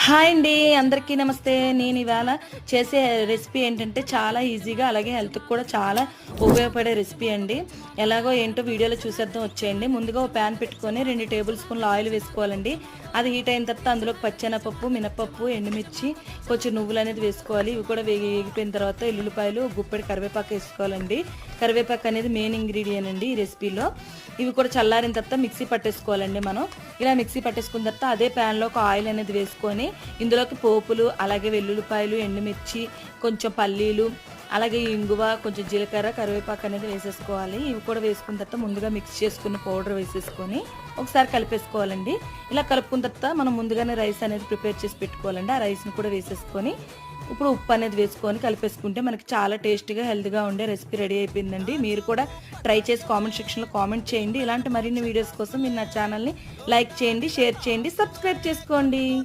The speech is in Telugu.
హాయ్ అండి, అందరికీ నమస్తే. నేను ఇవాళ చేసే రెసిపీ ఏంటంటే చాలా ఈజీగా అలాగే హెల్త్కి కూడా చాలా ఉపయోగపడే రెసిపీ అండి. ఎలాగో ఏంటో వీడియోలో చూసేద్దాం వచ్చేయండి. ముందుగా ఒక ప్యాన్ పెట్టుకొని 2 టేబుల్ స్పూన్లు ఆయిల్ వేసుకోవాలండి. అది హీట్ అయిన తర్వాత అందులోకి పచ్చెనపప్పు, మినపప్పు, ఎండుమిర్చి, కొంచెం నువ్వులు అనేది వేసుకోవాలి. ఇవి కూడా వేగిపోయిన తర్వాత ఎల్లుల్లిపాయలు, గుప్పెడి కరివేపాకు వేసుకోవాలండి. కరివేపాకు అనేది మెయిన్ ఇంగ్రీడియంట్ అండి ఈ రెసిపీలో. ఇవి కూడా చల్లారిన తర్వాత మిక్సీ పట్టేసుకోవాలండి. మనం ఇలా మిక్సీ పట్టేసుకున్న తర్వాత అదే ప్యాన్లో ఒక ఆయిల్ అనేది వేసుకొని ఇందులోకి పోపులు, అలాగే వెల్లుల్లిపాయలు, ఎండుమిర్చి, కొంచెం పల్లీలు, అలాగే ఇంగువ, కొంచెం జీలకర్ర, కరివేపాకు అనేది వేసేసుకోవాలి. ఇవి కూడా వేసుకున్న తర్వాత ముందుగా మిక్స్ చేసుకున్న పౌడర్ వేసేసుకొని ఒకసారి కలిపేసుకోవాలండి. ఇలా కలుపుకున్న తర్వాత మనం ముందుగానే రైస్ అనేది ప్రిపేర్ చేసి పెట్టుకోవాలండి. ఆ రైస్ని కూడా వేసేసుకొని ఇప్పుడు ఉప్పు అనేది వేసుకొని కలిపేసుకుంటే మనకి చాలా టేస్టీగా హెల్తీగా ఉండే రెసిపీ రెడీ అయిపోయిందండి. మీరు కూడా ట్రై చేసి కామెంట్ సెక్షన్లో కామెంట్ చేయండి. ఇలాంటి మరిన్ని వీడియోస్ కోసం మీరు నా ఛానల్ని లైక్ చేయండి, షేర్ చేయండి, సబ్స్క్రైబ్ చేసుకోండి.